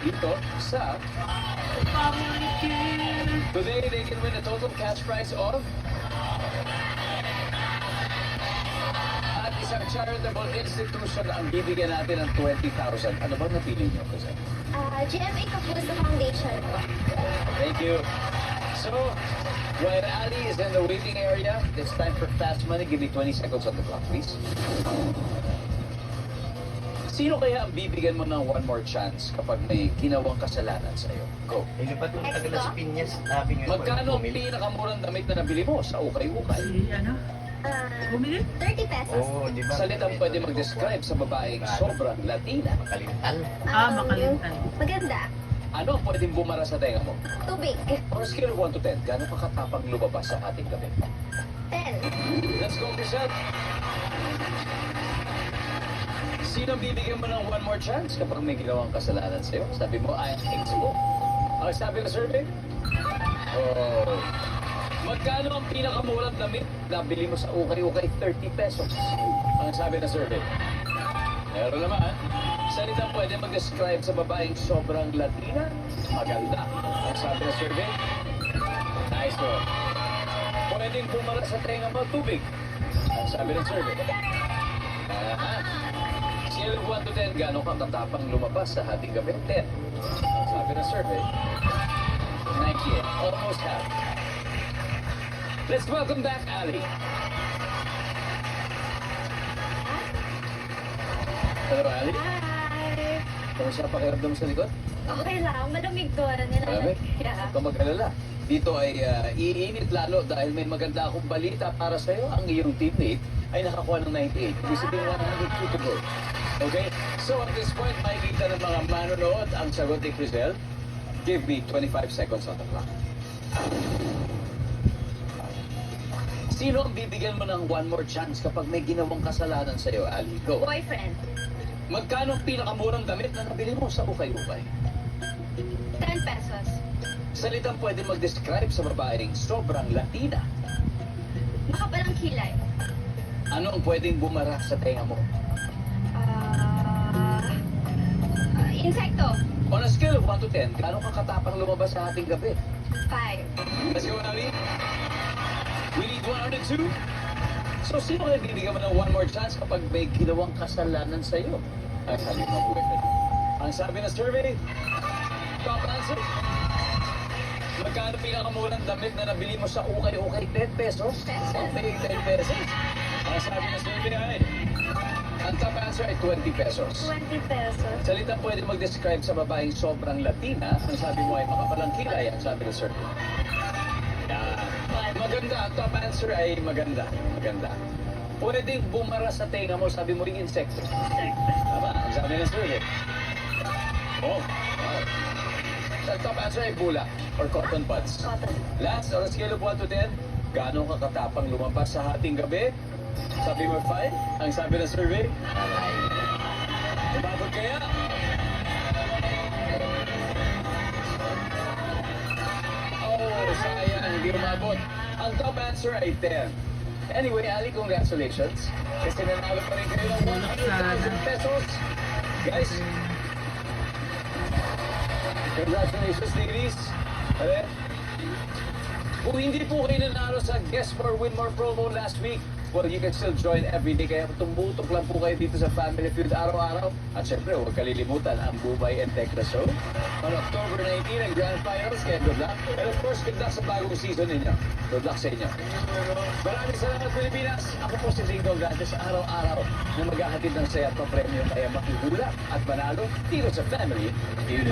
dito sa... Today, they can win a total cash prize of... At isang charitable institution ang bibigyan natin ng 20,000. Ano ba napili niyo, Jose? GMA Kapuso Foundation po. Thank you. So, while Ali is in the waiting area, it's time for fast money. Give me 20 seconds on the clock, please. Sino kaya ang bibigyan mo ng one more chance kapag may ginawang kasalanan sa'yo? Go. Hindi pa itong tagal sa Piñas. Magkano ang pinakamurang damit na nabili mo sa ukay-ukay? Si ano? Bumili? 30 pesos. Oo, di ba? Salitang pwede mag-describe sa babaeng sobrang Latina. Makalintal. Makalintal. Maganda. Ano ang pwedeng bumara sa tenga mo? Tubig. On a scale of 1 to 10, gano'ng kakatapang lumabas sa ating gabi? 10. Let's go, Giselle. Sino ang bibigyan mo ng one more chance kapag may ginawang kasalanan sa'yo? Sabi mo, I hate mo. Ang sabi ng survey? Oh. Magkano ang pinakamurang damit na bili mo sa ukay-ukay? 30 pesos. Ang sabi ng survey? Meron naman. Salitang pwede mag-describe sa babaeng sobrang Latina? Maganda. Ang sabi ng survey? Nice one. Pwedeng bumara sa tenga mo tubig. Ang sabi ng survey? Scale of 1 to 10, gano'ng kakatapang lumabas sa ating gabi? 10. Ang sabi ng survey? 98. Almost half. Let's welcome back Ali. Hello, Ali. Hi. Kamusta pakiramdam sa likod? Okay lang. Malamig doon. Malamig? Yeah. Huwag kang mag-alala. Dito ay iinit lalo dahil may maganda akong balita para sa'yo. Ang iyong teammate ay nakakuha ng 98. Ibig sabihin 102 to go. Okay? So at this point, makikita ng mga manonood ang sagot ni Crisel. Give me 25 seconds on the clock. Sino ang bibigyan mo ng one more chance kapag may ginawang kasalanan sa'yo, Ali? Go. Boyfriend. Magkano ang pinakamurang damit na nabili mo sa ukay-ukay? 10 pesos. Salitang pwede mag-describe sa babaeng sobrang Latina. Makapal ang kilay. Ano ang pwedeng bumara sa tenga mo? Insekto. On a scale of 1 to 10, gaano kakatapang lumabas sa ating gabi? 5. Let's go, Ali. We need 102. So, sino kaya bibigyan mo ng one more chance kapag may ginawang kasalanan sa iyo? Ang sabi mo, boyfriend. Ang sabi ng survey, top answer. Magkano pinakamurang damit na nabili mo sa ukay-ukay? 10 pesos? Okay, 10 pesos. Ang sabi ng survey ay, ang top answer ay 20 pesos. 20 pesos. Salita pwede mag-describe sa babaeng sobrang Latina. Ang sabi mo ay makapalang kilay. Ang sabi ng survey. Maganda. Ang top answer ay maganda. Maganda. Pwedeng bumara sa tenga mo. Sabi mo rin insekto. Tama. Ang sabi ng survey. Oh. Wow. Ang top answer ay bula or cotton buds. Cotton. Last, on a scale of 1 to 10, gaano kakatapang lumabas sa ating gabi? Sabi mo 5. Ang sabi ng survey? Umabot kaya? Oh, sayang. Hindi umabot. Ang top answer ay 10. Anyway, Ali, congratulations. Kasi nanalo pa rin kayo ng 100,000 pesos. Guys, congratulations, ladies. Ale, kung hindi po kayo nanalo sa Guess for Win More promo last week, well, you can still join every day. Kaya tumutok lang po kayo dito sa Family Feud araw-araw. At syempre, huwag kalilimutan ang Bubay and Tekla Show. On October 19, ang Grand Finals. Kaya good luck. And of course, good luck sa bagong season ninyo. Good luck sa inyo. Maraming salamat, Pilipinas. Ako po si Ringo Grandes araw-araw na maghahatid ng saya at papremyo kaya makihula at manalo dito sa Family Feud.